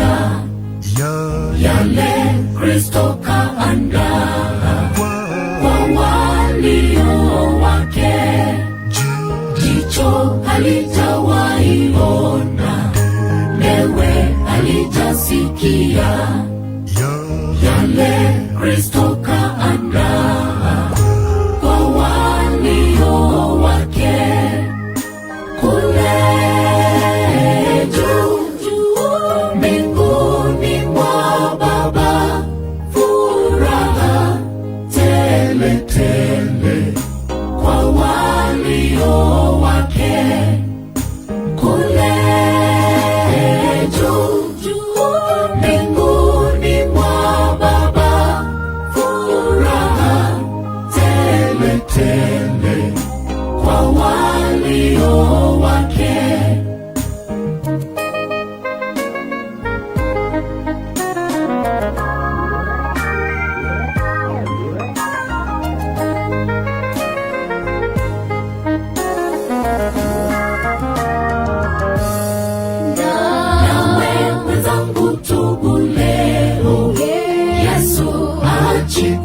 kusikia yale Kristo kaandaa kwa walio wake. Jicho halijawahi ona, ewe halijasikia yale Kristo kaandaa kwa walio wake. Kule juu mbinguni mwa Baba, furaha tele tele kwa walio wake. Kule juu mbinguni mwa Baba, furaha tele tele kwa walio wake.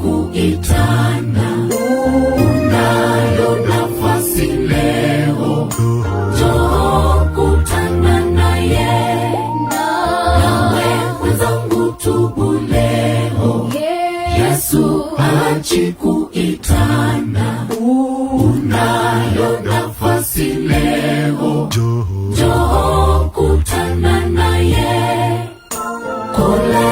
Kuitana, unayo nafasi leo, njoo kutana naye. Nawe mwenzangu, tubu leo, Yesu achi kuitana, unayo nafasi leo, njoo kutana naye. Kule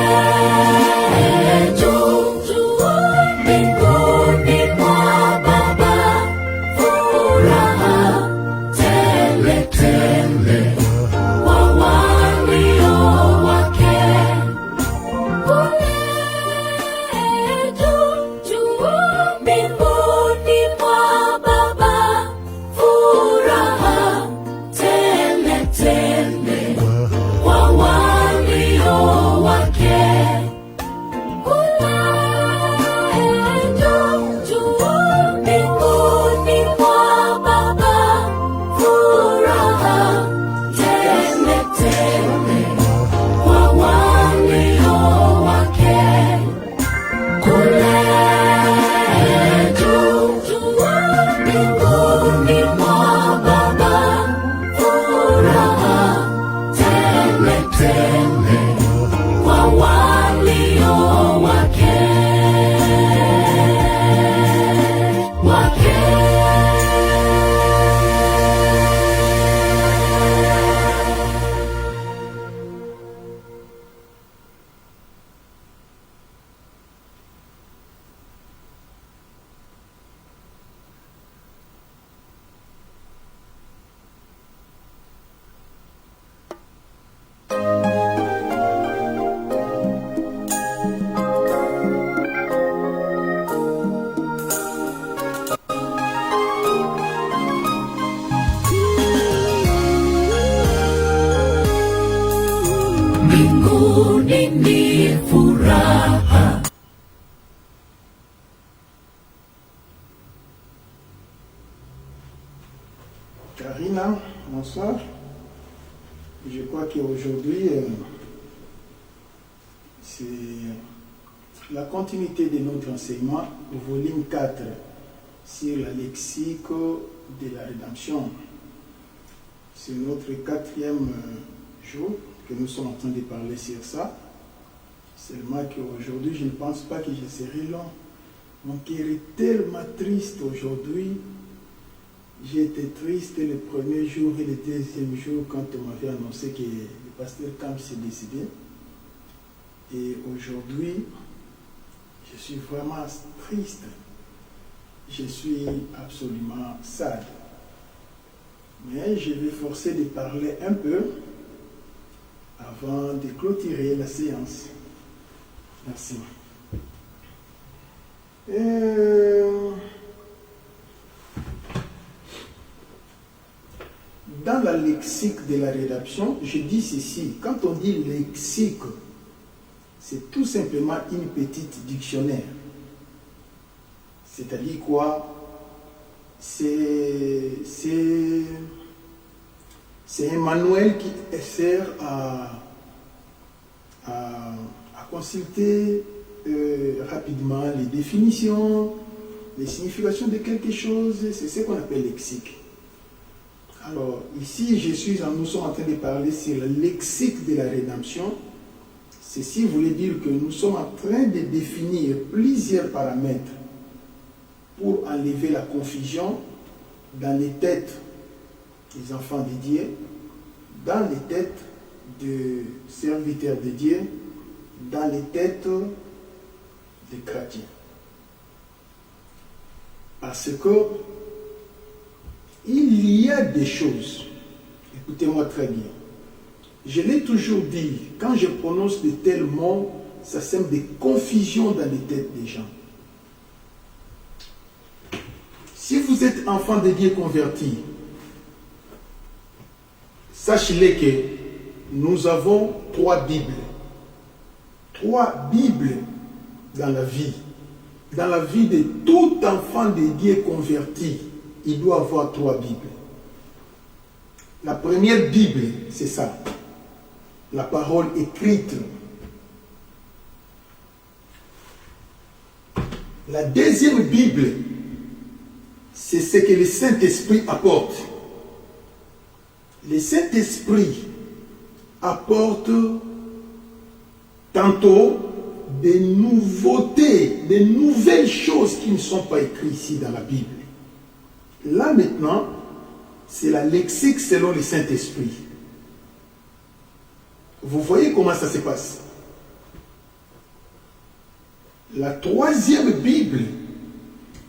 mbinguni ni furaha. Karina, bonsoir. Je crois qu'aujourd'hui, c'est la continuité de notre enseignement, volume 4, sur la lexique de la rédemption. C'est notre 4e jour que nous sommes en train de parler sur ça. Seulement qu'aujourd'hui, je ne pense pas que je serai long. Mon cœur est tellement triste aujourd'hui. J'ai été triste le premier jour et le deuxième jour quand on m'avait annoncé que le pasteur Camp s'est décidé. Et aujourd'hui, je suis vraiment triste. Je suis absolument sad. Mais je vais forcer de parler un peu avant de clôturer la séance. Merci. Dans la lexique de la rédaction, je dis ceci. Quand on dit lexique, c'est tout simplement une petite dictionnaire. C'est-à-dire quoi? C'est un manuel qui sert à à consulter rapidement les définitions, les significations de quelque chose. C'est ce qu'on appelle lexique. Alors, ici, nous sommes en train de parler sur le lexique de la rédemption. Ceci voulait dire que nous sommes en train de définir plusieurs paramètres pour enlever la confusion dans les têtes des enfants de Dieu, dans les têtes des serviteurs de Dieu, dans les têtes des chrétiens. Parce que il y a des choses, écoutez-moi très bien, je l'ai toujours dit, quand je prononce de tels mots, ça sème des confusions dans les têtes des gens. Si vous êtes enfant de Dieu converti, sachez-le que nous avons 3 Bibles. 3 Bibles dans la vie. Dans la vie de tout enfant de Dieu converti, il doit avoir 3 Bibles. La première Bible, c'est ça. La parole écrite. La deuxième Bible, c'est ce que le Saint-Esprit apporte. Le Saint-Esprit apporte tantôt des nouveautés, des nouvelles choses qui ne sont pas écrites ici dans la Bible. Là maintenant, c'est la lexique selon le Saint-Esprit. Vous voyez comment ça se passe. La troisième Bible,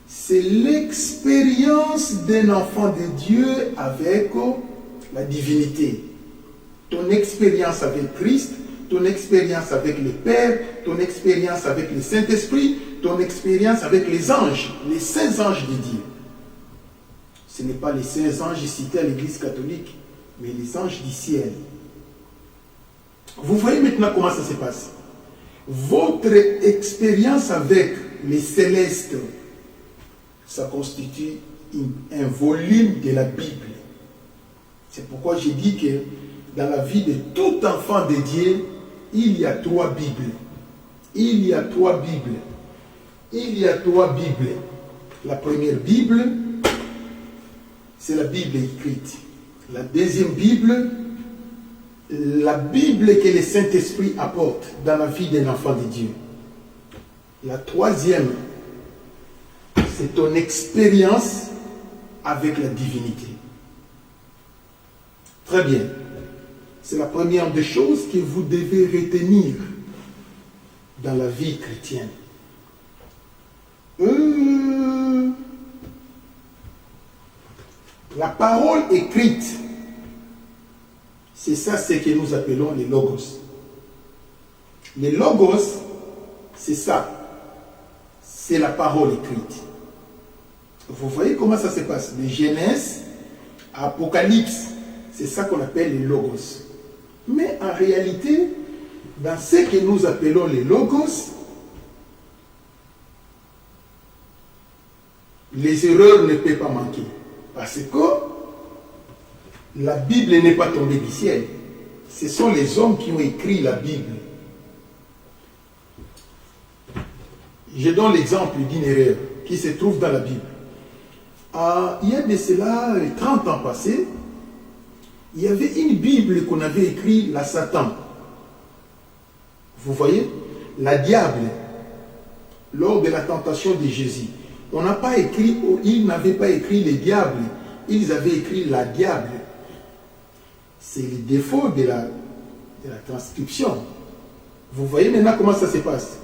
c'est l'expérience d'un enfant de Dieu avec la divinité. Ton expérience avec Christ, ton expérience avec le Père, ton expérience avec le Saint-Esprit, ton expérience avec les anges, les saints anges de Dieu. Ce n'est pas les saints anges cités à l'Église catholique, mais les anges du ciel. Vous voyez maintenant comment ça se passe. Votre expérience avec les célestes, ça constitue un volume de la Bible. C'est pourquoi j'ai dit que dans la vie de tout enfant de Dieu, il y a 3 Bibles. Il y a 3 Bibles. Il y a 3 Bibles. La première Bible, c'est la Bible écrite. La deuxième Bible, la Bible que le Saint-Esprit apporte dans la vie d'un enfant de Dieu. La troisième, c'est ton expérience avec la divinité. Très bien. C'est la première des choses que vous devez retenir dans la vie chrétienne. La parole écrite, c'est ça ce que nous appelons les logos. Les logos, c'est ça. C'est la parole écrite. Vous voyez comment ça se passe. De Genèse à Apocalypse, c'est ça qu'on appelle les logos. Mais en réalité, dans ce que nous appelons les logos, les erreurs ne peuvent pas manquer. Parce que la Bible n'est pas tombée du ciel. Ce sont les hommes qui ont écrit la Bible. Je donne l'exemple d'une erreur qui se trouve dans la Bible. Il y a de cela 30 ans passés, il y avait une Bible qu'on avait écrite, la Satan. Vous voyez, la diable, lors de la tentation de Jésus. On n'a pas écrit, ils n'avaient pas écrit les diables, ils avaient écrit la diable. C'est le défaut de la transcription. Vous voyez maintenant comment ça se passe.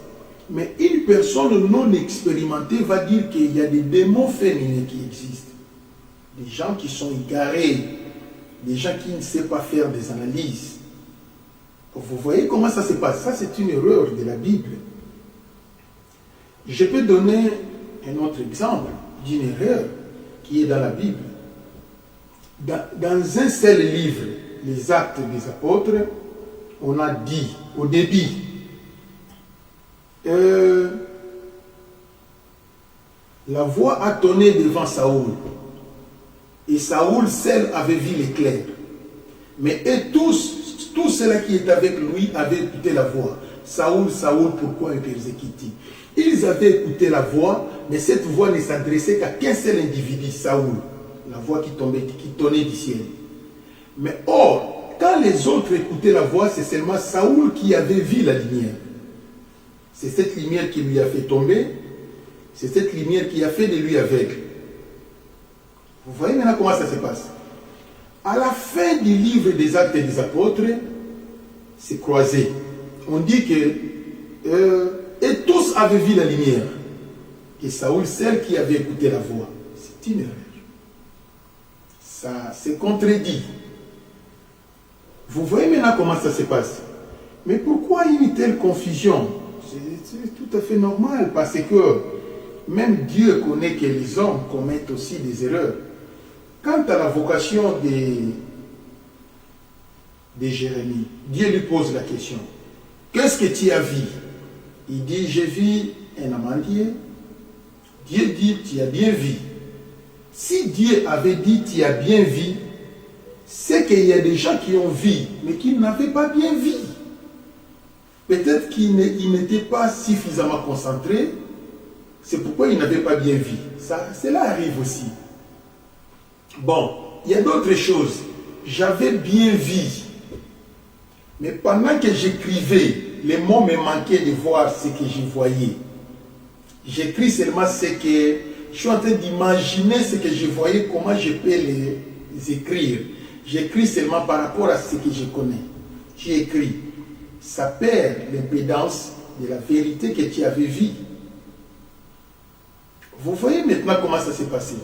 Mais une personne non expérimentée va dire qu'il y a des démons féminins qui existent. Des gens qui sont égarés, des gens qui ne savent pas faire des analyses. Vous voyez comment ça se passe. Ça, c'est une erreur de la Bible. Je peux donner un autre exemple d'une erreur qui est dans la Bible. Dans un seul livre, les Actes des Apôtres, on a dit au début, la voix a tonné devant Saoul, et Saoul seul avait vu l'éclair. Mais eux tous Tous ceux-là qui étaient avec lui avaient écouté la voix. Saoul, Saoul, pourquoi me persécutes-tu? Ils avaient écouté la voix, mais cette voix ne s'adressait qu'à qu'un seul individu, Saoul. La voix qui tonnait du ciel. Mais or, quand les autres écoutaient la voix, c'est seulement Saoul qui avait vu la lumière. C'est cette lumière qui lui a fait tomber. C'est cette lumière qui a fait de lui aveugle. Vous voyez maintenant comment ça se passe. À la fin du livre des Actes des Apôtres, c'est croisé. On dit que et tous avaient vu la lumière. Et Saoul, celle qui avait écouté la voix. C'est une erreur. Ça c'est contredit. Vous voyez maintenant comment ça se passe. Mais pourquoi une telle confusion? C'est tout à fait normal, parce que même Dieu connaît que les hommes commettent aussi des erreurs. Quant à la vocation de Jérémie, Dieu lui pose la question. Qu'est-ce que tu as vu? Il dit, j'ai vu un amandier. Dieu dit, tu as bien vu. Si Dieu avait dit, tu as bien vu, c'est qu'il y a des gens qui ont vu, mais qui n'avaient pas bien vu. Peut-être qu'ils n'étaient pas suffisamment concentrés, c'est pourquoi ils n'avaient pas bien vu. Cela arrive aussi. Bon, il y a d'autres choses. J'avais bien vu, mais pendant que j'écrivais, les mots me manquaient de voir ce que je voyais. J'écris seulement ce que je suis en train d'imaginer, ce que je voyais, comment je peux les écrire. J'écris seulement par rapport à ce que je connais. J'ai écrit. Ça perd l'impédance de la vérité que tu avais vue. Vous voyez maintenant comment ça s'est passé.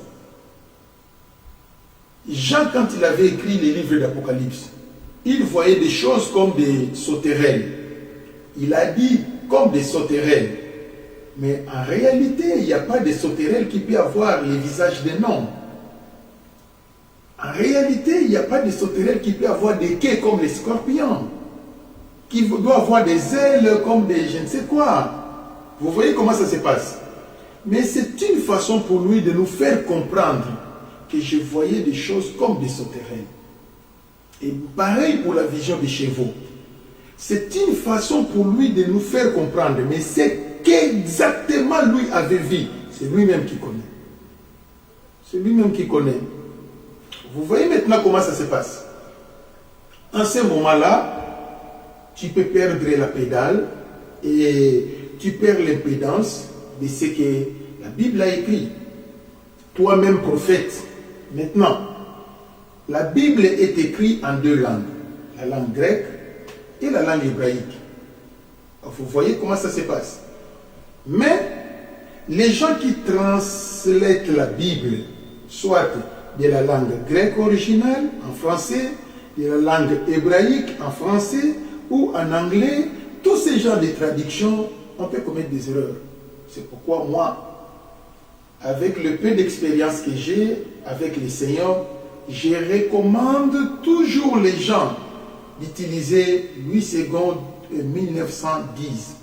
Jean, quand il avait écrit les livres d'Apocalypse, il voyait des choses comme des sauterelles. Il a dit comme des sauterelles. Mais en réalité, il n'y a pas de sauterelles qui peut avoir les visages des noms. En réalité, il n'y a pas de sauterelles qui peut avoir des quais comme les scorpions, qui doit avoir des ailes comme des je ne sais quoi. Vous voyez comment ça se passe. Mais c'est une façon pour lui de nous faire comprendre que je voyais des choses comme des sauterelles. Et pareil pour la vision des chevaux. C'est une façon pour lui de nous faire comprendre. Mais c'est qu'exactement lui avait vu. C'est lui-même qui connaît. C'est lui-même qui connaît. Vous voyez maintenant comment ça se passe. En ce moment-là, tu peux perdre la pédale et tu perds l'impédance de ce que la Bible a écrit. Toi-même prophète. Maintenant, la Bible est écrite en deux langues. La langue grecque et la langue hébraïque. Vous voyez comment ça se passe. Mais les gens qui translate la Bible, soit de la langue grecque originale en français, de la langue hébraïque en français ou en anglais, tous ces genres de traductions, on peut commettre des erreurs. C'est pourquoi moi, avec le peu d'expérience que j'ai avec les Seigneurs, je recommande toujours les gens d'utiliser Louis II 1910.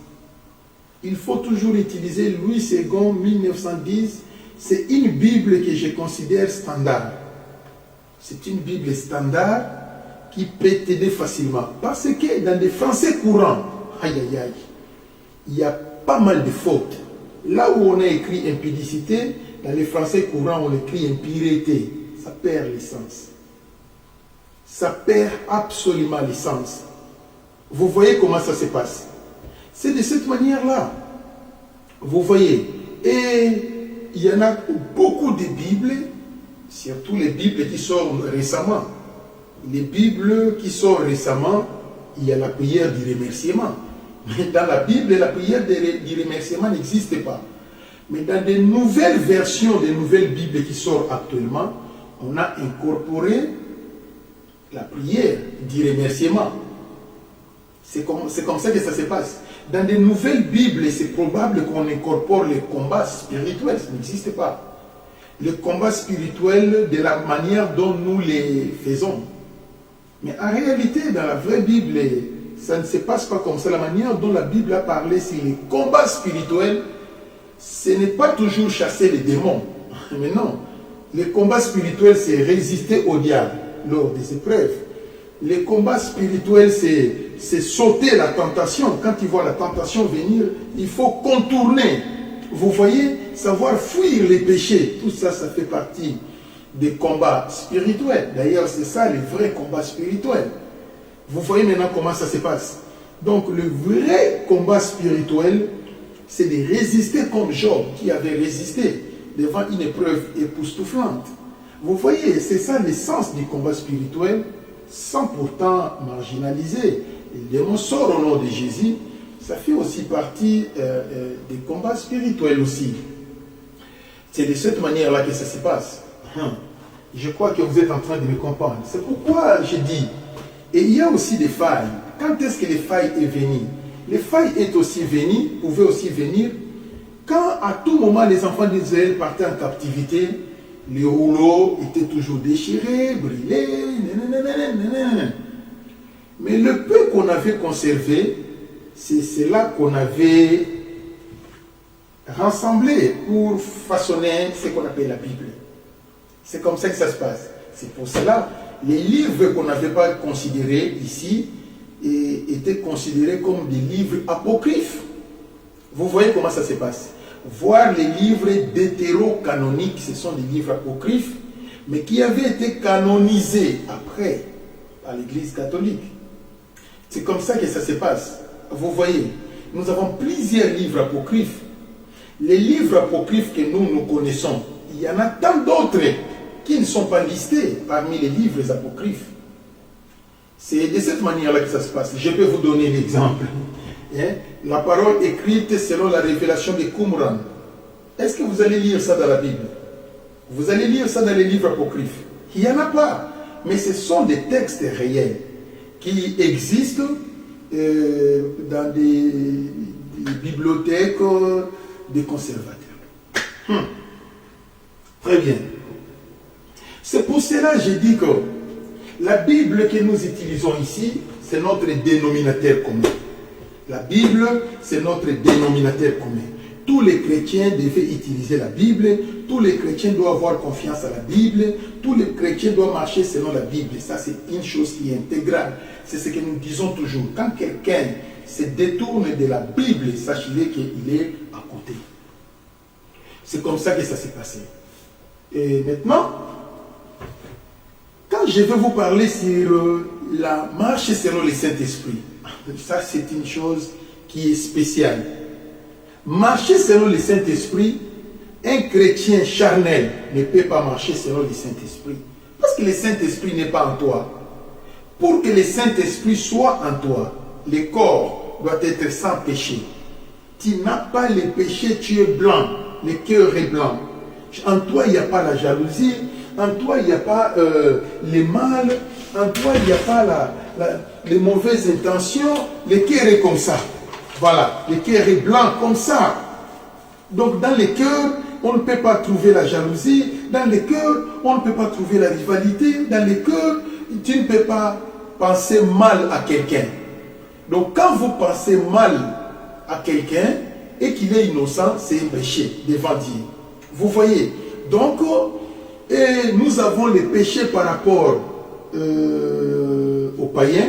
Il faut toujours utiliser Louis II 1910. C'est une Bible que je considère standard. C'est une Bible standard qui peut t'aider facilement. Parce que dans des français courants, il y a pas mal de fautes. Là où on a écrit impudicité, dans les français courants, on écrit impureté. Ça perd l'essence. Ça perd absolument l'essence. Vous voyez comment ça se passe. C'est de cette manière-là. Vous voyez. Et il y en a beaucoup de Bibles, surtout les Bibles qui sortent récemment. Les Bibles qui sortent récemment, il y a la prière du remerciement. Mais dans la Bible, la prière du remerciement n'existe pas. Mais dans des nouvelles versions, des nouvelles Bibles qui sortent actuellement, on a incorporé la prière du remerciement. C'est comme ça que ça se passe. Dans des nouvelles Bibles, c'est probable qu'on incorpore les combats spirituels. Ça n'existe pas. Les combats spirituels de la manière dont nous les faisons. Mais en réalité, dans la vraie Bible, ça ne se passe pas comme ça. La manière dont la Bible a parlé sur les combats spirituels, ce n'est pas toujours chasser les démons. Mais non. Les combats spirituels, c'est résister au diable lors des épreuves. Le combat spirituel, c'est sauter la tentation. Quand il voit la tentation venir, il faut contourner. Vous voyez, savoir fuir les péchés. Tout ça, ça fait partie des combats spirituels. D'ailleurs, c'est ça les vrais combats spirituels. Vous voyez maintenant comment ça se passe. Donc, le vrai combat spirituel, c'est de résister comme Job, qui avait résisté devant une épreuve époustouflante. Vous voyez, c'est ça l'essence du combat spirituel, sans pourtant marginaliser. Le démon sort au nom de Jésus, ça fait aussi partie des combats spirituels aussi. C'est de cette manière-là que ça se passe. Je crois que vous êtes en train de me comprendre. C'est pourquoi je dis, et il y a aussi des failles. Quand est-ce que les failles est venues? Les failles est aussi venues, pouvaient aussi venir, quand à tout moment les enfants d'Israël partaient en captivité, les rouleaux étaient toujours déchirés, brûlés, mais le peu qu'on avait conservé, c'est cela qu'on avait rassemblé pour façonner ce qu'on appelle la Bible. C'est comme ça que ça se passe. C'est pour cela, les livres qu'on n'avait pas considérés ici étaient considérés comme des livres apocryphes. Vous voyez comment ça se passe. Voir les livres d'hétérocanoniques, ce sont des livres apocryphes, mais qui avaient été canonisés après par l'Église catholique. C'est comme ça que ça se passe. Vous voyez, nous avons plusieurs livres apocryphes. Les livres apocryphes que nous connaissons, il y en a tant d'autres qui ne sont pas listés parmi les livres apocryphes. C'est de cette manière-là que ça se passe. Je peux vous donner l'exemple. La parole écrite selon la révélation de Qumran. Est-ce que vous allez lire ça dans la Bible? Vous allez lire ça dans les livres apocryphes? Il n'y en a pas. Mais ce sont des textes réels qui existent dans des bibliothèques des conservateurs. Très bien. C'est pour cela que j'ai dit que la Bible que nous utilisons ici, c'est notre dénominateur commun. La Bible, c'est notre dénominateur commun. Tous les chrétiens devaient utiliser la Bible, tous les chrétiens doivent avoir confiance à la Bible, tous les chrétiens doivent marcher selon la Bible. Ça, c'est une chose qui est intégrale. C'est ce que nous disons toujours. Quand quelqu'un se détourne de la Bible, sachez-le qu'il est à côté. C'est comme ça que ça s'est passé. Et maintenant, quand je vais vous parler sur la marche selon le Saint-Esprit, ça c'est une chose qui est spéciale. Marcher selon le Saint-Esprit, un chrétien charnel ne peut pas marcher selon le Saint-Esprit. Parce que le Saint-Esprit n'est pas en toi. Pour que le Saint-Esprit soit en toi, le corps doit être sans péché. Tu n'as pas le péché, tu es blanc. Le cœur est blanc. En toi, il n'y a pas la jalousie. En toi, il n'y a pas le mal. En toi, il n'y a pas les mauvaises intentions. Le cœur est comme ça. Voilà. Le cœur est blanc comme ça. Donc, dans le cœur, on ne peut pas trouver la jalousie. Dans le cœur, on ne peut pas trouver la rivalité. Dans le cœur, tu ne peux pas penser mal à quelqu'un. Donc, quand vous pensez mal à quelqu'un et qu'il est innocent, c'est un péché devant Dieu. Vous voyez. Donc, et nous avons les péchés par rapport aux païens,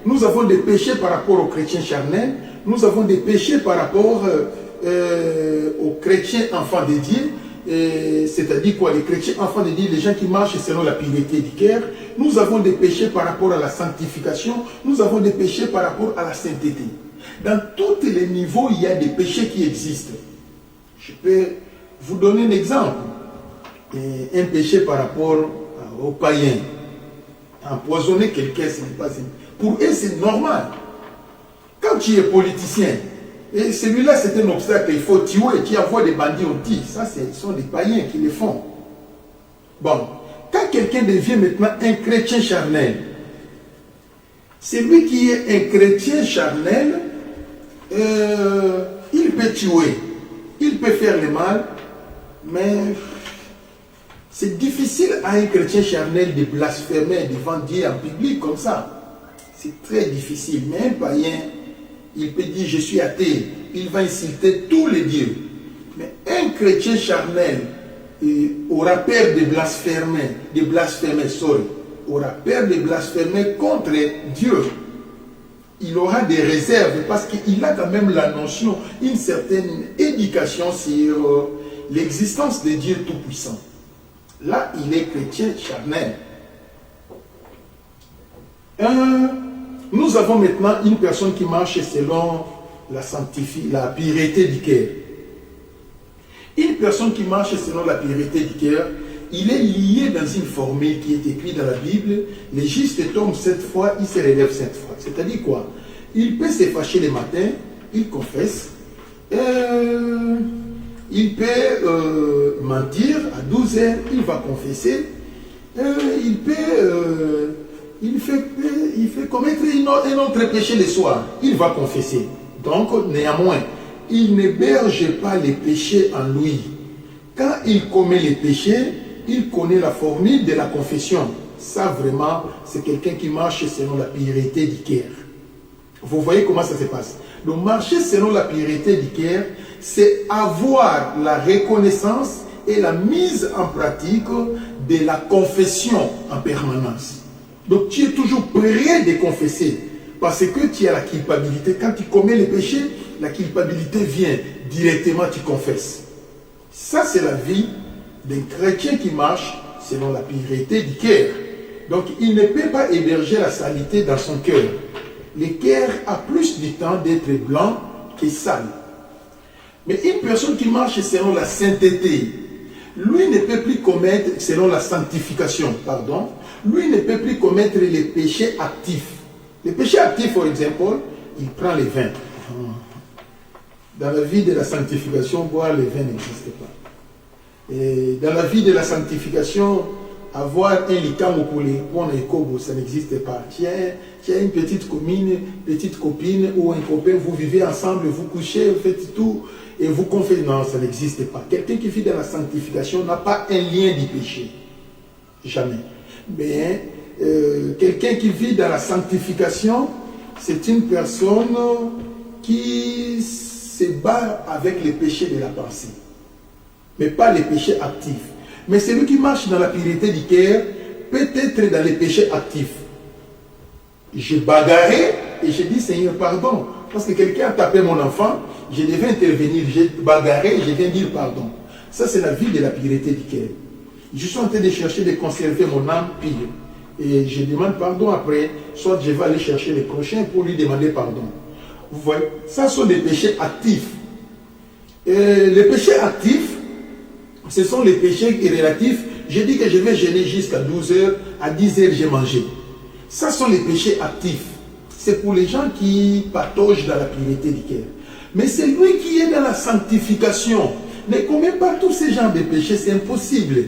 nous avons des péchés par rapport aux chrétiens charnels, nous avons des péchés par rapport aux chrétiens enfants de Dieu, c'est-à-dire quoi, les chrétiens enfants de Dieu, les gens qui marchent selon la pureté du cœur. Nous avons des péchés par rapport à la sanctification, nous avons des péchés par rapport à la sainteté. Dans tous les niveaux, il y a des péchés qui existent. Je peux vous donner un exemple. Un péché par rapport aux païens. Empoisonner quelqu'un, ce n'est pas... Pour eux, c'est normal. Quand tu es politicien, et celui-là, c'est un obstacle, il faut tuer, tu envoies des bandits au tir. Ça, ce sont des païens qui le font. Bon, quand quelqu'un devient maintenant un chrétien charnel, celui qui est un chrétien charnel, il peut tuer, il peut faire le mal, mais c'est difficile à un chrétien charnel de blasphémer devant Dieu en public comme ça. C'est très difficile. Mais un païen, il peut dire je suis athée, il va insulter tous les dieux. Mais un chrétien charnel aura peur de blasphémer, aura peur de blasphémer contre Dieu. Il aura des réserves parce qu'il a quand même la notion, une certaine éducation sur l'existence de Dieu Tout-Puissant. Là, il est chrétien charnel. Nous avons maintenant une personne qui marche selon la pureté du cœur. Une personne qui marche selon la pureté du cœur, il est lié dans une formule qui est écrite dans la Bible. Le juste tombe 7 fois, il se relève 7 fois. C'est-à-dire quoi? Il peut se fâcher le matin, il confesse. Il peut mentir à 12 heures, il va confesser. Il fait commettre un autre péché le soir, il va confesser. Donc, néanmoins, il n'héberge pas les péchés en lui. Quand il commet les péchés, il connaît la formule de la confession. Ça, vraiment, c'est quelqu'un qui marche selon la pureté du cœur. Vous voyez comment ça se passe. Donc, marcher selon la pureté du cœur, c'est avoir la reconnaissance et la mise en pratique de la confession en permanence. Donc, tu es toujours prêt de confesser parce que tu as la culpabilité. Quand tu commets les péchés, la culpabilité vient directement, tu confesses. Ça, c'est la vie d'un chrétien qui marche selon la pureté du cœur. Donc, il ne peut pas héberger la saleté dans son cœur. Le cœur a plus du temps d'être blanc que sale. Mais une personne qui marche selon la sainteté, lui ne peut plus commettre, selon la sanctification, pardon, lui ne peut plus commettre les péchés actifs. Les péchés actifs, par exemple, il prend les vins. Dans la vie de la sanctification, boire les vins n'existe pas. Et dans la vie de la sanctification, avoir un licam pour les points, ça n'existe pas. Tu as une petite copine ou un copain, vous vivez ensemble, vous couchez, vous faites tout, et vous confessez. Non, ça n'existe pas. Quelqu'un qui vit dans la sanctification n'a pas un lien du péché. Jamais. Mais quelqu'un qui vit dans la sanctification, c'est une personne qui se bat avec les péchés de la pensée, mais pas les péchés actifs. Mais celui qui marche dans la pureté du cœur peut être dans les péchés actifs. J'ai bagarré et j'ai dit Seigneur pardon, parce que quelqu'un a tapé mon enfant, je devais intervenir, j'ai bagarré et je viens dire pardon. Ça c'est la vie de la pureté du cœur. Je suis en train de chercher de conserver mon âme pure. Et je demande pardon après, soit je vais aller chercher le prochain pour lui demander pardon. Vous voyez, ça sont des péchés actifs. Et les péchés actifs, ce sont les péchés relatifs. Je dis que je vais jeûner jusqu'à 12 heures, à 10 heures j'ai mangé. Ça sont les péchés actifs. C'est pour les gens qui pataugent dans la pureté du cœur. Mais c'est lui qui est dans la sanctification. Ne commet pas tous ces genres de péchés, c'est impossible.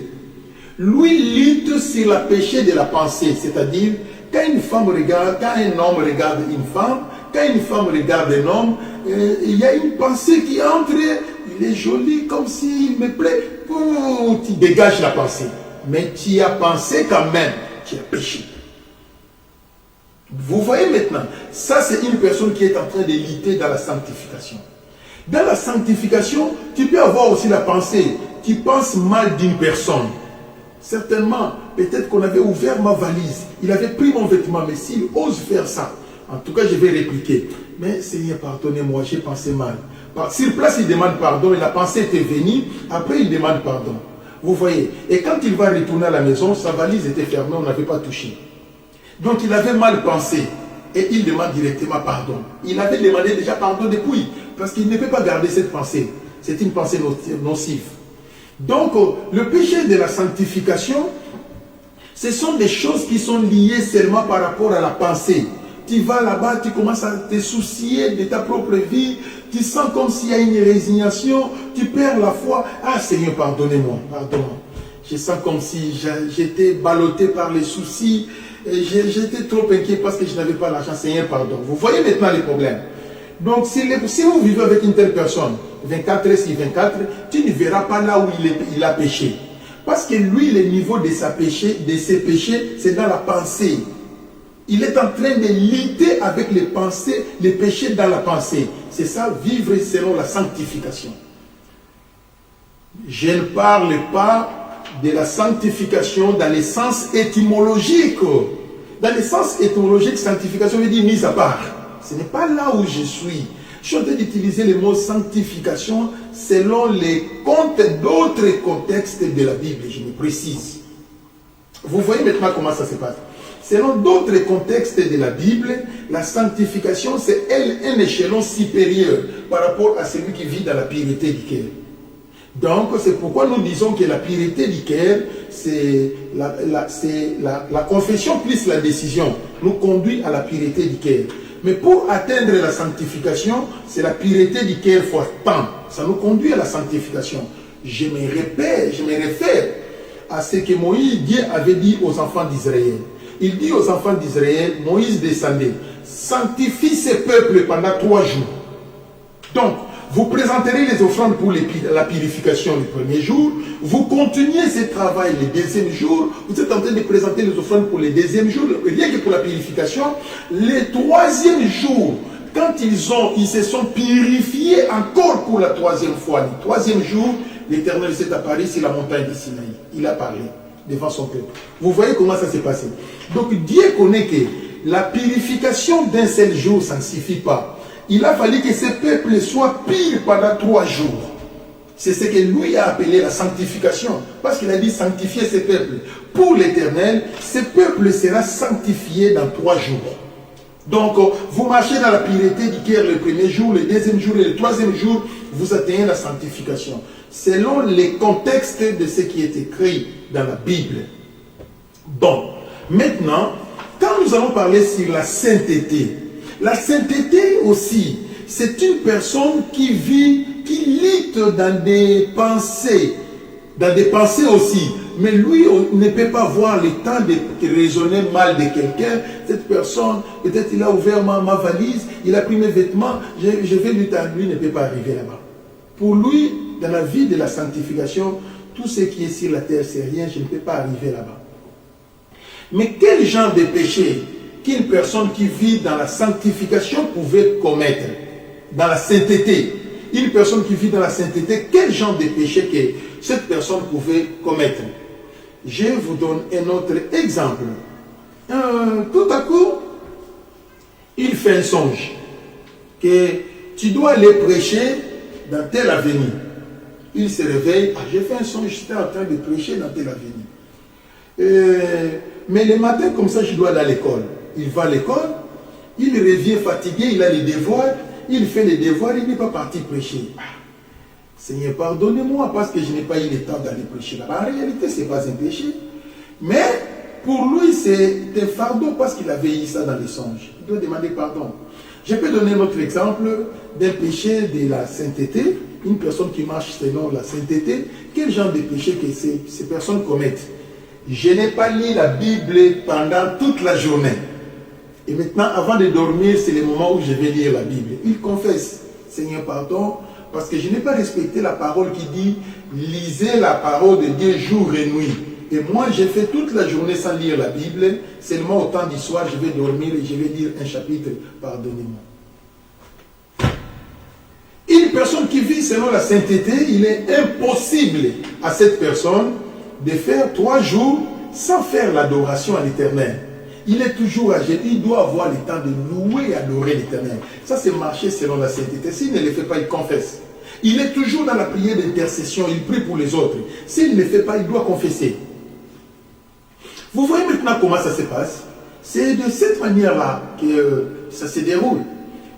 Lui lutte sur le péché de la pensée, c'est-à-dire quand une femme regarde, quand un homme regarde une femme, quand une femme regarde un homme, il y a une pensée qui entre, il est joli comme s'il me plaît, tu dégages la pensée. Mais tu as pensé quand même, tu as péché. Vous voyez maintenant, ça c'est une personne qui est en train de lutter dans la sanctification. Dans la sanctification, tu peux avoir aussi la pensée, tu penses mal d'une personne. Certainement, peut-être qu'on avait ouvert ma valise, il avait pris mon vêtement, mais s'il ose faire ça, en tout cas je vais répliquer. Mais Seigneur, pardonnez-moi, j'ai pensé mal. Sur place, il demande pardon et la pensée était venue, après il demande pardon. Vous voyez, et quand il va retourner à la maison, sa valise était fermée, on n'avait pas touché. Donc il avait mal pensé et il demande directement pardon. Il avait demandé déjà pardon depuis, parce qu'il ne peut pas garder cette pensée. C'est une pensée nocive. Donc le péché de la sanctification, ce sont des choses qui sont liées seulement par rapport à la pensée. Tu vas là-bas, tu commences à te soucier de ta propre vie, tu sens comme s'il y a une résignation, tu perds la foi. Ah Seigneur, pardonnez-moi, pardon. Je sens comme si j'étais ballotté par les soucis, j'étais trop inquiet parce que je n'avais pas l'argent. Seigneur, pardon. Vous voyez maintenant les problèmes. Donc si vous vivez avec une telle personne, 24 heures sur 24, tu ne verras pas là où il a péché. Parce que lui, le niveau de ses péchés, c'est dans la pensée. Il est en train de lutter avec les pensées, les péchés dans la pensée. C'est ça, vivre selon la sanctification. Je ne parle pas de la sanctification dans le sens étymologique. Dans le sens étymologique, sanctification veut dire mise à part. Ce n'est pas là où je suis. Je suis en train d'utiliser le mot sanctification selon les comptes d'autres contextes de la Bible. Je me précise. Vous voyez maintenant comment ça se passe. Selon d'autres contextes de la Bible, la sanctification, c'est un échelon supérieur par rapport à celui qui vit dans la pureté du cœur. Donc, c'est pourquoi nous disons que la pureté du cœur, c'est la confession plus la décision nous conduit à la pureté du cœur. Mais pour atteindre la sanctification, c'est la pureté du cœur fois tant. Ça nous conduit à la sanctification. Je me réfère à ce que Moïse, Dieu avait dit aux enfants d'Israël. Il dit aux enfants d'Israël, Moïse descendait, sanctifie ce peuple pendant 3 jours. Donc, vous présenterez les offrandes pour la purification le premier jour, vous continuez ce travail le deuxième jour, vous êtes en train de présenter les offrandes pour le deuxième jour, rien que pour la purification. Le troisième jour, quand ils se sont purifiés encore pour la 3e fois, le 3e jour, l'Éternel s'est apparu sur la montagne de Sinaï. Il a parlé devant son peuple. Vous voyez comment ça s'est passé. Donc Dieu connaît que la purification d'un seul jour, ça ne suffit pas. Il a fallu que ce peuple soit pur pendant 3 jours. C'est ce que lui a appelé la sanctification. Parce qu'il a dit sanctifier ce peuple. Pour l'Éternel, ce peuple sera sanctifié dans 3 jours. Donc, vous marchez dans la pureté du cœur le premier jour, le deuxième jour et le 3e jour, vous atteignez la sanctification. Selon les contextes de ce qui est écrit dans la Bible. Bon, maintenant, quand nous allons parler sur la sainteté, la sainteté aussi, c'est une personne qui vit, qui lutte dans des pensées aussi. Mais lui, on ne peut pas voir le temps de raisonner mal de quelqu'un. Cette personne, peut-être il a ouvert ma valise, il a pris mes vêtements, je vais lutter à lui, ne peut pas arriver là-bas. Pour lui, dans la vie de la sanctification, tout ce qui est sur la terre, c'est rien, je ne peux pas arriver là-bas. Mais quel genre de péché qu'une personne qui vit dans la sanctification pouvait commettre, dans la sainteté? Une personne qui vit dans la sainteté, quel genre de péché que cette personne pouvait commettre? Je vous donne un autre exemple. Tout à coup, il fait un songe que tu dois aller prêcher dans telle avenue. Il se réveille, j'ai fait un songe, j'étais en train de prêcher dans telle avenue. Mais le matin, comme ça, je dois aller à l'école. Il va à l'école, il revient fatigué, il a les devoirs, il fait les devoirs, il n'est pas parti prêcher. Seigneur, pardonnez-moi parce que je n'ai pas eu le temps d'aller prêcher là-bas. En réalité, ce n'est pas un péché. Mais pour lui, c'est un fardeau parce qu'il avait eu ça dans les songes. Il doit demander pardon. Je peux donner un autre exemple d'un péché de la sainteté. Une personne qui marche selon la sainteté, quel genre de péché que ces personnes commettent? Je n'ai pas lu la Bible pendant toute la journée. Et maintenant, avant de dormir, c'est le moment où je vais lire la Bible. Il confesse, Seigneur, pardon, parce que je n'ai pas respecté la parole qui dit, lisez la parole de Dieu jour et nuit. Et moi, j'ai fait toute la journée sans lire la Bible. Seulement au temps du soir, je vais dormir et je vais lire un chapitre, pardonnez-moi. Une personne qui vit selon la sainteté, il est impossible à cette personne de faire 3 jours sans faire l'adoration à l'Éternel. Il est toujours âgé, il doit avoir le temps de louer et adorer l'Éternel. Ça, c'est marcher selon la sainteté. S'il ne le fait pas, il confesse. Il est toujours dans la prière d'intercession, il prie pour les autres. S'il ne le fait pas, il doit confesser. Vous voyez maintenant comment ça se passe? C'est de cette manière-là que ça se déroule.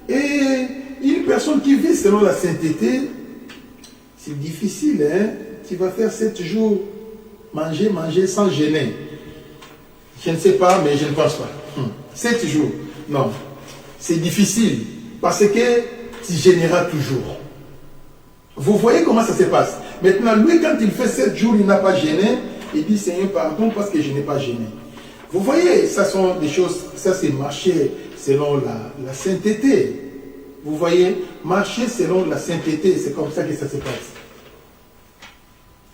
Et une personne qui vit selon la sainteté, c'est difficile, hein? Tu vas faire 7 jours, manger sans gêner. Je ne sais pas, mais je ne pense pas. 7 jours, non. C'est difficile, parce que tu gêneras toujours. Vous voyez comment ça se passe? Maintenant, lui, quand il fait 7 jours, il n'a pas gêné. Il dit, Seigneur, pardon, parce que je n'ai pas gêné. Vous voyez, ça sont des choses, ça c'est marcher selon la sainteté. Vous voyez, marcher selon la sainteté, c'est comme ça que ça se passe.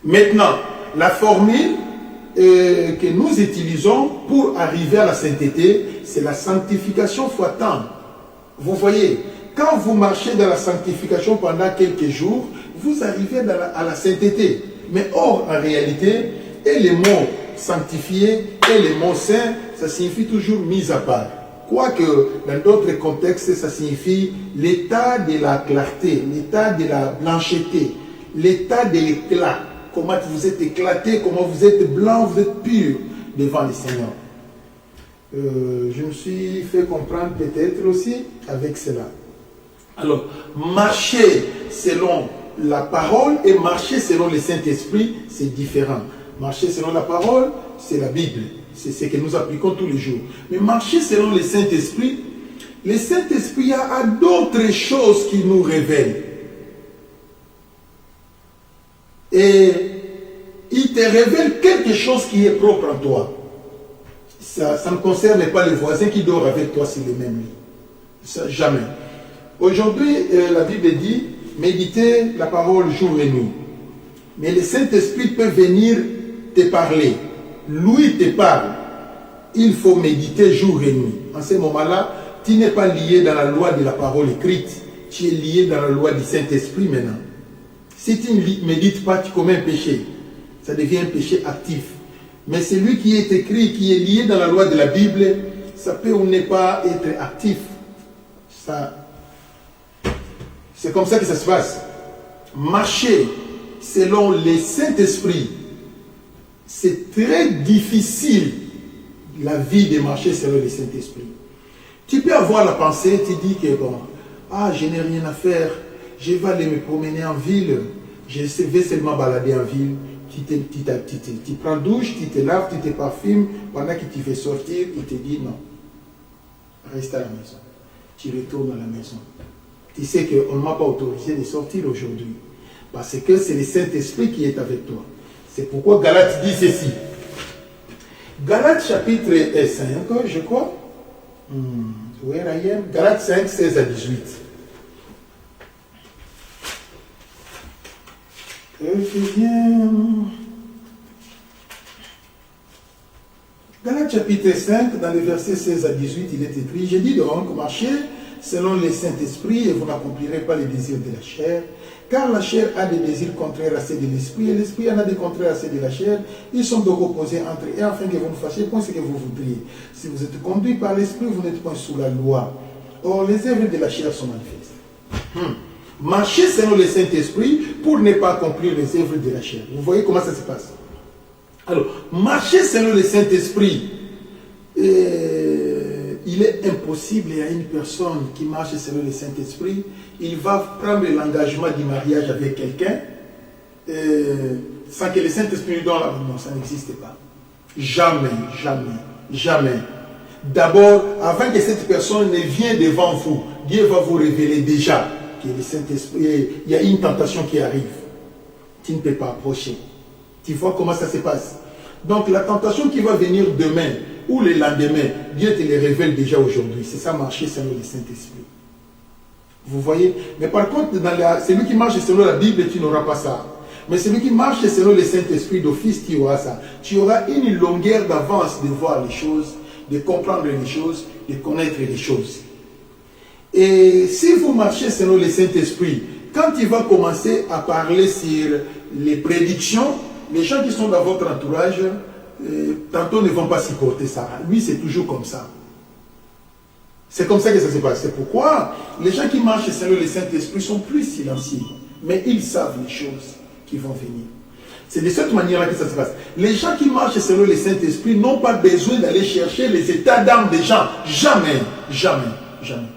Maintenant, la formule que nous utilisons pour arriver à la sainteté, c'est la sanctification fois temps. Vous voyez, quand vous marchez dans la sanctification pendant quelques jours, vous arrivez à la sainteté. Mais or, en réalité, Et les mots sanctifiés et les mots saints, ça signifie toujours mis à part. Quoique dans d'autres contextes, ça signifie l'état de la clarté, l'état de la blancheté, l'état de l'éclat. Comment vous êtes éclaté, comment vous êtes blanc, vous êtes pur devant le Seigneur. Je me suis fait comprendre peut-être aussi avec cela. Alors, marcher selon la parole et marcher selon le Saint-Esprit, c'est différent. Marcher selon la parole, c'est la Bible. C'est ce que nous appliquons tous les jours. Mais marcher selon le Saint-Esprit a d'autres choses qui nous révèlent. Et il te révèle quelque chose qui est propre en toi. Ça ne concerne pas les voisins qui dorment avec toi sur le même lit. Ça, jamais. Aujourd'hui, la Bible dit, méditez la parole jour et nuit. Mais le Saint-Esprit peut venir te parler. Lui te parle. Il faut méditer jour et nuit. En ce moment-là, tu n'es pas lié dans la loi de la parole écrite. Tu es lié dans la loi du Saint-Esprit maintenant. Si tu ne médites pas, tu commets un péché. Ça devient un péché actif. Mais celui qui est écrit, qui est lié dans la loi de la Bible, ça peut ou ne pas être actif. C'est comme ça que ça se passe. Marcher selon le Saint-Esprit, c'est très difficile la vie de marcher selon le Saint-Esprit. Tu peux avoir la pensée, tu dis que bon, je n'ai rien à faire, je vais aller me promener en ville, je vais seulement balader en ville. Tu prends douche, tu te laves, tu te parfumes, pendant que tu fais sortir, il te dit non, reste à la maison. Tu retournes à la maison. Tu sais qu'on ne m'a pas autorisé de sortir aujourd'hui, parce que c'est le Saint-Esprit qui est avec toi. C'est pourquoi Galates dit ceci. Galates chapitre 5, je crois. Where I am? Galates 5, 16 à 18. Galates chapitre 5, dans le verset 16 à 18, il est écrit, j'ai dit donc, marchez selon le Saint-Esprit et vous n'accomplirez pas les désirs de la chair, car la chair a des désirs contraires à ceux de l'esprit et l'esprit en a des contraires à ceux de la chair. Ils sont donc opposés entre eux afin que vous ne fassiez point ce que vous voudriez. Si vous êtes conduit par l'esprit, vous n'êtes pas sous la loi. Or, les œuvres de la chair sont manifestes. Marcher selon le Saint-Esprit pour ne pas accomplir les œuvres de la chair. Vous voyez comment ça se passe? Alors, marcher selon le Saint-Esprit, il est impossible à une personne qui marche selon le Saint-Esprit, il va prendre l'engagement du mariage avec quelqu'un sans que le Saint-Esprit lui donne la... Non, ça n'existe pas. Jamais, jamais, jamais. D'abord, avant que cette personne ne vienne devant vous, Dieu va vous révéler déjà que le Saint-Esprit, il y a une tentation qui arrive. Tu ne peux pas approcher. Tu vois comment ça se passe. Donc la tentation qui va venir demain ou le lendemain, Dieu te les révèle déjà aujourd'hui. C'est ça, marcher selon le Saint-Esprit. Vous voyez? Mais par contre, celui qui marche selon la Bible, tu n'auras pas ça. Mais celui qui marche selon le Saint-Esprit d'office, tu auras ça. Tu auras une longueur d'avance de voir les choses, de comprendre les choses, de connaître les choses. Et si vous marchez selon le Saint-Esprit, quand il va commencer à parler sur les prédictions, les gens qui sont dans votre entourage, tantôt ne vont pas supporter ça. Lui, c'est toujours comme ça. C'est comme ça que ça se passe. C'est pourquoi les gens qui marchent selon le Saint-Esprit sont plus silencieux. Mais ils savent les choses qui vont venir. C'est de cette manière-là que ça se passe. Les gens qui marchent selon le Saint-Esprit n'ont pas besoin d'aller chercher les états d'âme des gens. Jamais, jamais, jamais.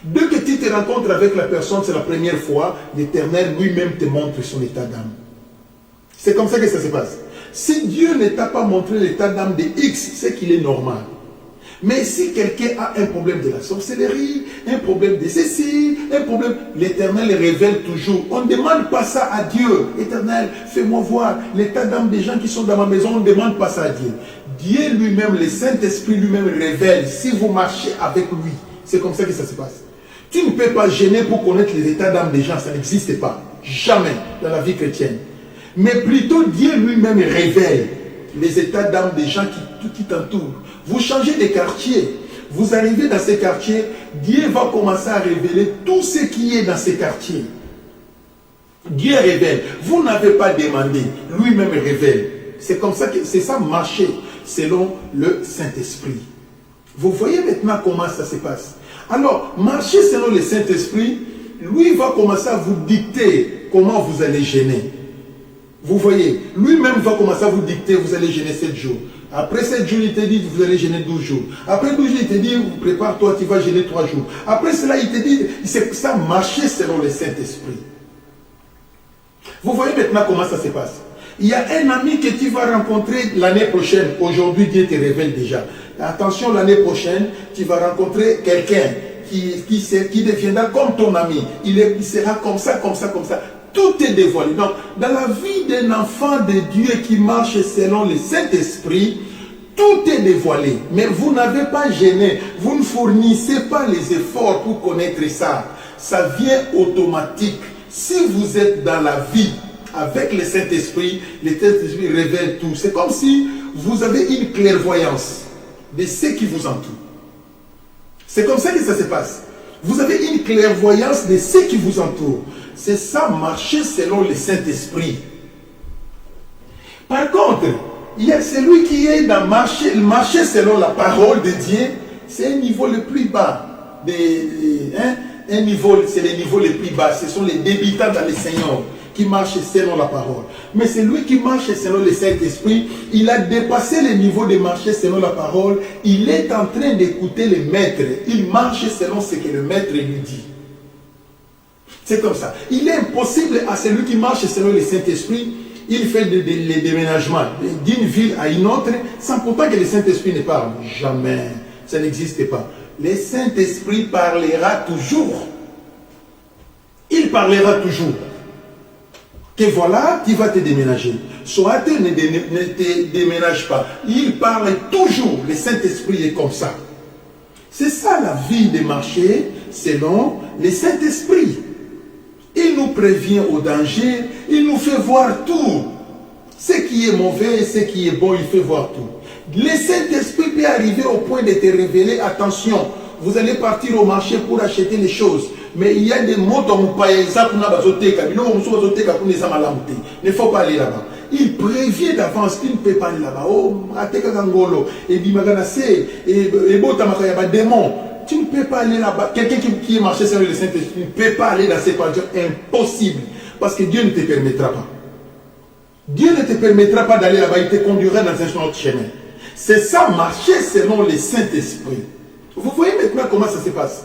Dès que tu te rencontres avec la personne, c'est la première fois, l'Éternel lui-même te montre son état d'âme. C'est comme ça que ça se passe. Si Dieu ne t'a pas montré l'état d'âme de X, c'est qu'il est normal. Mais si quelqu'un a un problème de la sorcellerie, un problème de ceci, un problème, l'Éternel révèle toujours. On ne demande pas ça à Dieu. Éternel, fais-moi voir l'état d'âme des gens qui sont dans ma maison. On ne demande pas ça à Dieu. Dieu lui-même, le Saint-Esprit lui-même révèle si vous marchez avec lui. C'est comme ça que ça se passe. Tu ne peux pas gêner pour connaître les états d'âme des gens. Ça n'existe pas. Jamais dans la vie chrétienne. Mais plutôt Dieu lui-même révèle les états d'âme des gens qui t'entourent. Vous changez de quartier, vous arrivez dans ces quartiers, Dieu va commencer à révéler tout ce qui est dans ces quartiers. Dieu révèle, vous n'avez pas demandé, lui-même révèle. C'est comme ça que c'est ça marcher selon le Saint-Esprit. Vous voyez maintenant comment ça se passe. Alors, marcher selon le Saint-Esprit, lui va commencer à vous dicter comment vous allez jeûner. Vous voyez, lui-même va commencer à vous dicter, vous allez jeûner 7 jours. Après 7 jours, il te dit, vous allez jeûner 12 jours. Après 12 jours, il te dit, prépare-toi, tu vas jeûner 3 jours. Après cela, il te dit, c'est ça, marcher selon le Saint-Esprit. Vous voyez maintenant comment ça se passe. Il y a un ami que tu vas rencontrer l'année prochaine. Aujourd'hui, Dieu te révèle déjà. Attention, l'année prochaine, tu vas rencontrer quelqu'un qui deviendra comme ton ami. Il sera comme ça, comme ça, comme ça. Tout est dévoilé. Donc, dans la vie d'un enfant de Dieu qui marche selon le Saint-Esprit, tout est dévoilé. Mais vous n'avez pas gêné. Vous ne fournissez pas les efforts pour connaître ça. Ça vient automatique. Si vous êtes dans la vie avec le Saint-Esprit révèle tout. C'est comme si vous avez une clairvoyance de ce qui vous entoure. C'est comme ça que ça se passe. Vous avez une clairvoyance de ce qui vous entoure. C'est ça, marcher selon le Saint-Esprit. Par contre, il y a celui qui est dans marcher selon la parole de Dieu. C'est un niveau le plus bas. C'est le niveau le plus bas. Ce sont les débutants dans le Seigneur qui marchent selon la parole. Mais celui qui marche selon le Saint-Esprit, il a dépassé le niveau de marcher selon la parole. Il est en train d'écouter le maître. Il marche selon ce que le maître lui dit. C'est comme ça. Il est impossible à celui qui marche selon le Saint-Esprit, il fait les déménagements d'une ville à une autre, sans pourtant que le Saint-Esprit ne parle. Jamais. Ça n'existe pas. Le Saint-Esprit parlera toujours. Il parlera toujours. Que voilà, tu vas te déménager. Soit tu ne te déménages pas. Il parle toujours. Le Saint-Esprit est comme ça. C'est ça la vie de marcher selon le Saint-Esprit. Il nous prévient au danger. Il nous fait voir tout. Ce qui est mauvais, ce qui est bon, il fait voir tout. Le Saint-Esprit peut arriver au point de te révéler, attention, vous allez partir au marché pour acheter les choses. Mais il y a des mots dans mon pays, il ne faut pas aller là-bas. Il prévient d'avance qu'il ne peut pas aller là-bas. Oh, et démon. Tu ne peux pas aller là-bas. Quelqu'un qui est marché sur le Saint-Esprit ne peut pas aller dans cette voiture. Impossible. Parce que Dieu ne te permettra pas. Dieu ne te permettra pas d'aller là-bas. Il te conduira dans un autre chemin. C'est ça, marcher selon le Saint-Esprit. Vous voyez maintenant comment ça se passe.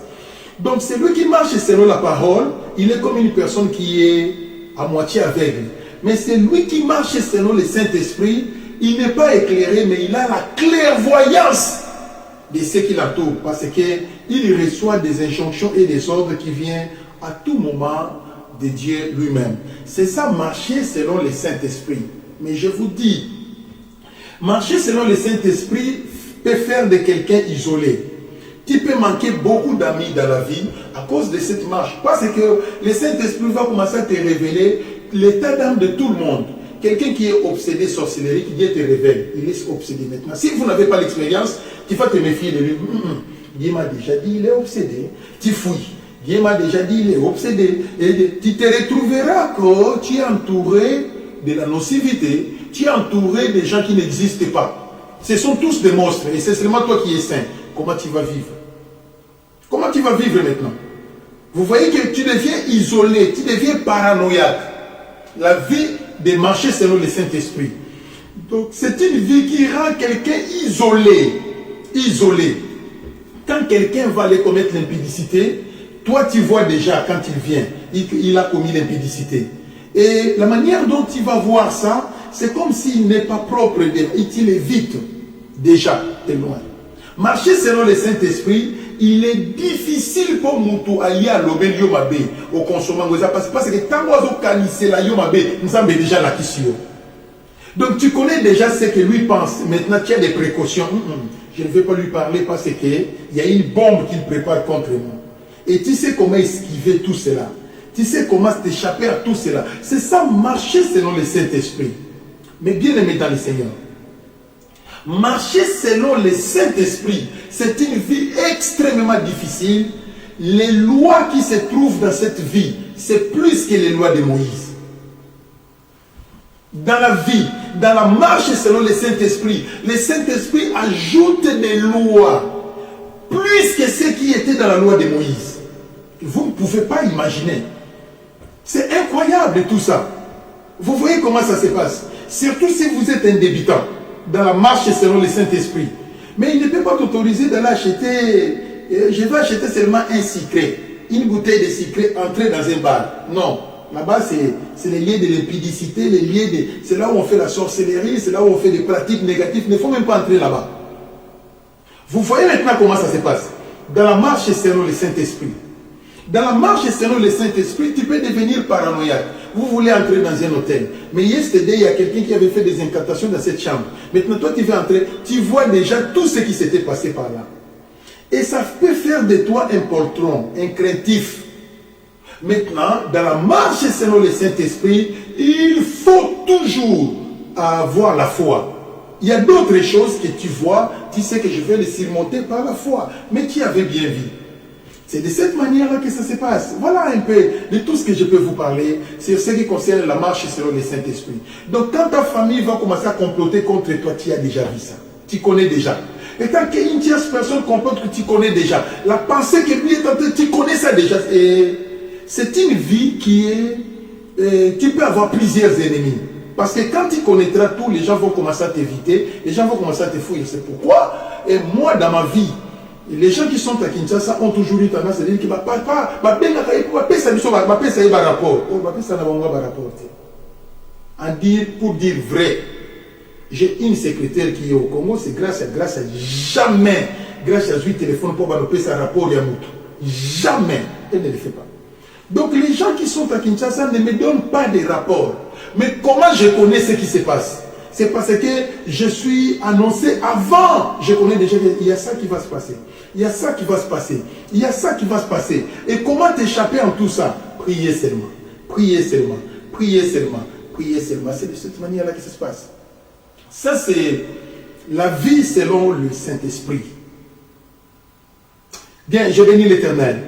Donc, celui qui marche selon la parole, il est comme une personne qui est à moitié aveugle. Mais celui qui marche selon le Saint-Esprit, il n'est pas éclairé, mais il a la clairvoyance de ce qui l'entoure. Parce qu'il reçoit des injonctions et des ordres qui viennent à tout moment de Dieu lui-même. C'est ça, marcher selon le Saint-Esprit. Mais je vous dis, marcher selon le Saint-Esprit peut faire de quelqu'un isolé. Tu peux manquer beaucoup d'amis dans la vie à cause de cette marche. Parce que le Saint-Esprit va commencer à te révéler l'état d'âme de tout le monde. Quelqu'un qui est obsédé sorcellerie, qui Dieu te révèle, il est obsédé maintenant. Si vous n'avez pas l'expérience, tu vas te méfier de lui. Dieu m'a déjà dit, il est obsédé. Tu fouilles. Dieu m'a déjà dit, il est obsédé. Et tu te retrouveras que tu es entouré de la nocivité, tu es entouré de gens qui n'existent pas. Ce sont tous des monstres et c'est seulement toi qui es saint. Comment tu vas vivre? Comment tu vas vivre maintenant? Vous voyez que tu deviens isolé, tu deviens paranoïaque. La vie de marcher selon le Saint-Esprit. Donc c'est une vie qui rend quelqu'un isolé. Isolé. Quand quelqu'un va aller commettre l'impudicité, toi tu vois déjà quand il vient, il a commis l'impudicité. Et la manière dont tu vas voir ça, c'est comme s'il n'est pas propre, il évite déjà, t'es loin. Marcher selon le Saint-Esprit, il est difficile pour Moutou à y aller au Yomabe, au consommant, parce que tant qu'on c'est la Yomabe, nous sommes déjà la question. Donc tu connais déjà ce que lui pense. Maintenant tu as des précautions. Je ne vais pas lui parler parce qu'il y a une bombe qu'il prépare contre moi. Et tu sais comment esquiver tout cela. Tu sais comment t'échapper à tout cela. C'est ça, marcher selon le Saint-Esprit. Mais bien aimé dans le Seigneur, marcher selon le Saint-Esprit, c'est une vie extrêmement difficile. Les lois qui se trouvent dans cette vie, c'est plus que les lois de Moïse. dans la vie, dans la marche selon le Saint-Esprit, le Saint-Esprit ajoute des lois, plus que ce qui était dans la loi de Moïse. Vous ne pouvez pas imaginer. C'est incroyable tout ça. Vous voyez comment ça se passe. Surtout si vous êtes un débutant dans la marche selon le Saint-Esprit. Mais il ne peut pas t'autoriser d'aller acheter, je vais acheter seulement un sucré, une bouteille de sucré, entrer dans un bar. Non. Là-bas, c'est les lieux de l'impudicité, c'est là où on fait la sorcellerie, c'est là où on fait des pratiques négatives. Il ne faut même pas entrer là-bas. Vous voyez maintenant comment ça se passe. Dans la marche selon le Saint-Esprit. Dans la marche selon le Saint-Esprit, tu peux devenir paranoïaque. Vous voulez entrer dans un hôtel. Mais yesterday, il y a quelqu'un qui avait fait des incantations dans cette chambre. Maintenant, toi, tu veux entrer, tu vois déjà tout ce qui s'était passé par là. Et ça peut faire de toi un poltron, un craintif. Maintenant, dans la marche selon le Saint-Esprit, il faut toujours avoir la foi. Il y a d'autres choses que tu vois, tu sais que je vais les surmonter par la foi. Mais tu avais bien vu. C'est de cette manière-là que ça se passe. Voilà un peu de tout ce que je peux vous parler sur ce qui concerne la marche selon le Saint-Esprit. Donc quand ta famille va commencer à comploter contre toi, tu as déjà vu ça. Tu connais déjà. Et tant qu'une tierce personne complote que tu connais déjà, la pensée que lui est en train, tu connais ça déjà. Et c'est une vie qui est... tu peux avoir plusieurs ennemis. Parce que quand tu connaîtras tout, les gens vont commencer à t'éviter, les gens vont commencer à te fouiller. C'est pourquoi, et moi dans ma vie, les gens qui sont à Kinshasa ont toujours eu tendance à dire que pour dire vrai, j'ai une secrétaire qui est au Congo, c'est grâce à jamais, grâce à lui téléphone pour me faire un rapport de jamais, elle ne le fait pas. Donc les gens qui sont à Kinshasa ne me donnent pas de rapport. Mais comment je connais ce qui se passe? C'est parce que je suis annoncé avant. Je connais déjà qu'il y a ça qui va se passer. Il y a ça qui va se passer. Il y a ça qui va se passer. Et comment t'échapper en tout ça? Priez seulement. Priez seulement. Priez seulement. Priez seulement. C'est de cette manière-là que ça se passe. Ça, c'est la vie selon le Saint-Esprit. Bien, je bénis l'Éternel.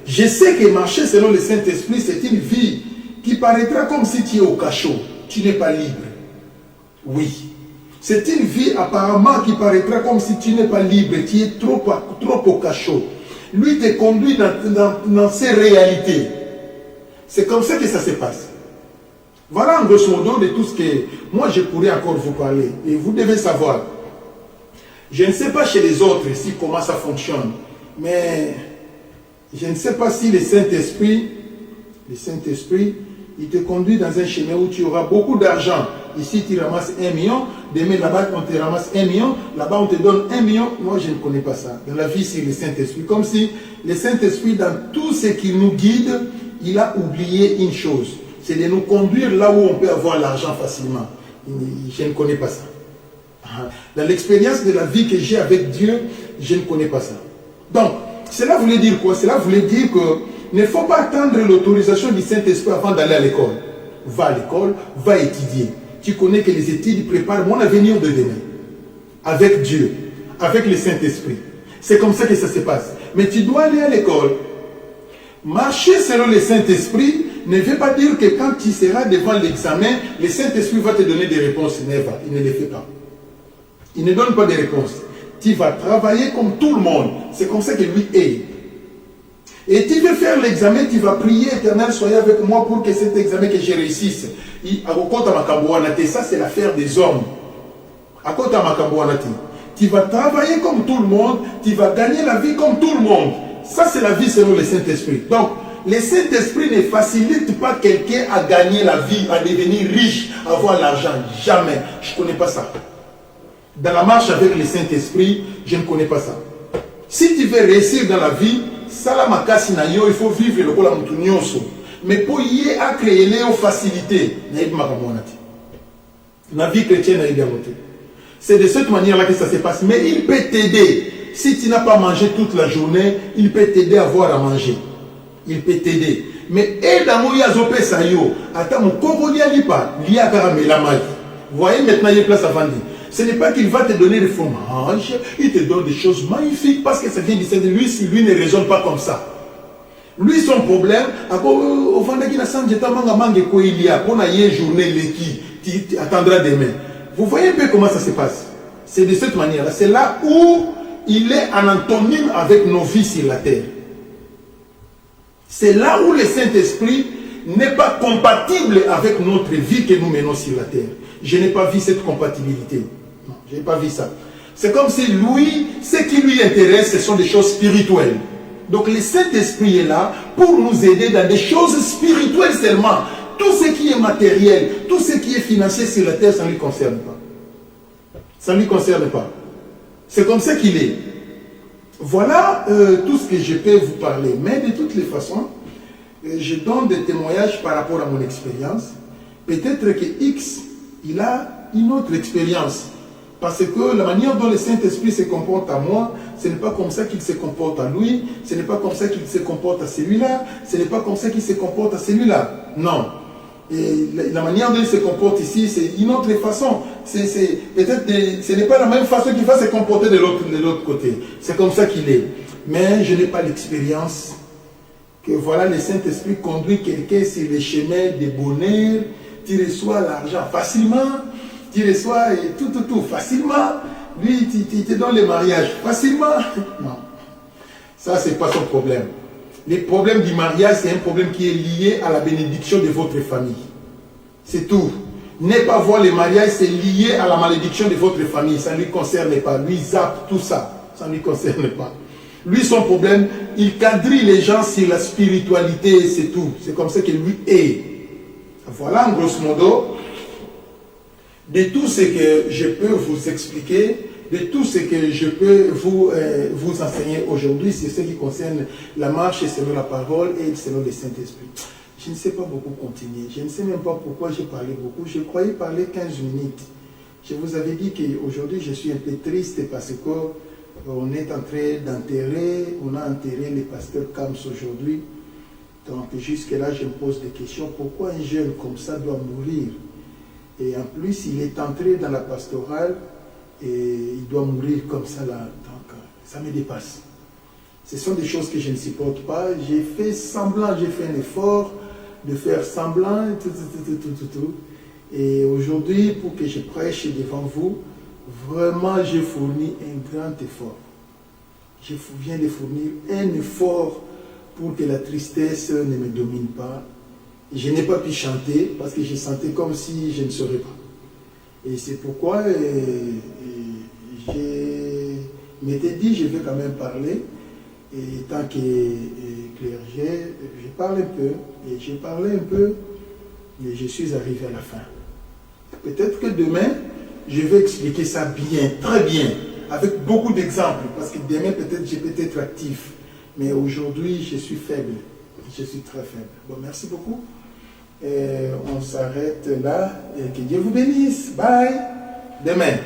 Je sais que marcher selon le Saint-Esprit, c'est une vie qui paraîtra comme si tu es au cachot. Tu n'es pas libre. Oui. C'est une vie apparemment qui paraîtra comme si tu n'es pas libre. Tu es trop au cachot. Lui te conduit dans ses réalités. C'est comme ça que ça se passe. Voilà en grosso modo de tout ce que moi je pourrais encore vous parler. Et vous devez savoir. Je ne sais pas chez les autres ici comment ça fonctionne. Mais je ne sais pas si le Saint-Esprit, il te conduit dans un chemin où tu auras beaucoup d'argent. Ici, tu ramasses 1 million. Demain, là-bas, on te ramasse 1 million. Là-bas, on te donne 1 million. Moi, je ne connais pas ça. Dans la vie, c'est le Saint-Esprit. Comme si le Saint-Esprit, dans tout ce qui nous guide, il a oublié une chose. C'est de nous conduire là où on peut avoir l'argent facilement. Je ne connais pas ça. Dans l'expérience de la vie que j'ai avec Dieu, je ne connais pas ça. Donc, cela voulait dire quoi? Cela voulait dire que il ne faut pas attendre l'autorisation du Saint-Esprit avant d'aller à l'école. Va à l'école, va étudier. Tu connais que les études préparent mon avenir de demain. Avec Dieu, avec le Saint-Esprit. C'est comme ça que ça se passe. Mais tu dois aller à l'école. Marcher selon le Saint-Esprit ne veut pas dire que quand tu seras devant l'examen, le Saint-Esprit va te donner des réponses. Il ne les fait pas. Il ne donne pas de réponses. Tu vas travailler comme tout le monde. C'est comme ça que lui est. Et tu veux faire l'examen, tu vas prier, Éternel, soyez avec moi pour que cet examen que je réussisse. Ça, c'est l'affaire des hommes. Tu vas travailler comme tout le monde, tu vas gagner la vie comme tout le monde. Ça, c'est la vie selon le Saint-Esprit. Donc, le Saint-Esprit ne facilite pas quelqu'un à gagner la vie, à devenir riche, à avoir l'argent. Jamais. Je ne connais pas ça. Dans la marche avec le Saint-Esprit, je ne connais pas ça. Si tu veux réussir dans la vie, il faut vivre le cola mutunyoso. Mais pour y créer les facilités, la vie chrétienne c'est de cette manière-là que ça se passe. Mais il peut t'aider. Si tu n'as pas mangé toute la journée, il peut t'aider à avoir à manger. Il peut t'aider. Mais vous voyez maintenant, il y a place à vendre. Ce n'est pas qu'il va te donner des fromages, il te donne des choses magnifiques parce que ça vient du Saint-Esprit. Lui ne raisonne pas comme ça. Lui, son problème, au fond de la journée, tu attendras demain. Vous voyez un peu comment ça se passe. C'est de cette manière-là. C'est là où il est en antonime avec nos vies sur la terre. C'est là où le Saint-Esprit n'est pas compatible avec notre vie que nous menons sur la terre. Je n'ai pas vu cette compatibilité. Non, je n'ai pas vu ça. C'est comme si lui, ce qui lui intéresse, ce sont des choses spirituelles. Donc le Saint-Esprit est là pour nous aider dans des choses spirituelles seulement. Tout ce qui est matériel, tout ce qui est financier sur la terre, ça ne lui concerne pas. Ça ne lui concerne pas. C'est comme ça qu'il est. Voilà tout ce que je peux vous parler. Mais de toutes les façons, je donne des témoignages par rapport à mon expérience. Peut-être que X, il a une autre expérience. Parce que la manière dont le Saint-Esprit se comporte à moi, ce n'est pas comme ça qu'il se comporte à lui, ce n'est pas comme ça qu'il se comporte à celui-là, ce n'est pas comme ça qu'il se comporte à celui-là. Non. Et la manière dont il se comporte ici, c'est une autre façon. Peut-être ce n'est pas la même façon qu'il va se comporter de l'autre côté. C'est comme ça qu'il est. Mais je n'ai pas l'expérience que voilà, le Saint-Esprit conduit quelqu'un sur les chemins de bonheur, tu reçois l'argent facilement, tu reçois tout facilement. Lui, tu te donnes le mariage facilement. Non. Ça, ce n'est pas son problème. Le problème du mariage, c'est un problème qui est lié à la bénédiction de votre famille. C'est tout. Ne pas voir le mariage, c'est lié à la malédiction de votre famille. Ça ne lui concerne pas. Lui, zappe tout ça. Ça ne lui concerne pas. Lui, son problème, il quadrille les gens sur la spiritualité, c'est tout. C'est comme ça que lui est. Voilà, en grosso modo, de tout ce que je peux vous expliquer, de tout ce que je peux vous enseigner aujourd'hui, c'est ce qui concerne la marche selon la parole et selon le Saint-Esprit. Je ne sais pas beaucoup continuer. Je ne sais même pas pourquoi j'ai parlé beaucoup. Je croyais parler 15 minutes. Je vous avais dit qu'aujourd'hui, je suis un peu triste parce qu'on est en train d'enterrer, on a enterré le pasteur Kams aujourd'hui. Donc jusque-là, je me pose des questions. Pourquoi un jeune comme ça doit mourir? Et en plus, il est entré dans la pastorale et il doit mourir comme ça là. Donc, ça me dépasse. Ce sont des choses que je ne supporte pas. J'ai fait semblant, j'ai fait un effort de faire semblant, tout. Et aujourd'hui, pour que je prêche devant vous, vraiment, j'ai fourni un grand effort. Je viens de fournir un effort pour que la tristesse ne me domine pas. Je n'ai pas pu chanter parce que je sentais comme si je ne saurais pas. Et c'est pourquoi je m'étais dit, je vais quand même parler. Et tant que clergé, je parle un peu. Et j'ai parlé un peu, mais je suis arrivé à la fin. Peut-être que demain, je vais expliquer ça bien, très bien, avec beaucoup d'exemples. Parce que demain, peut-être, je peux être actif. Mais aujourd'hui, je suis faible. Je suis très faible. Bon, merci beaucoup. Et on s'arrête là. Et que Dieu vous bénisse. Bye. Demain.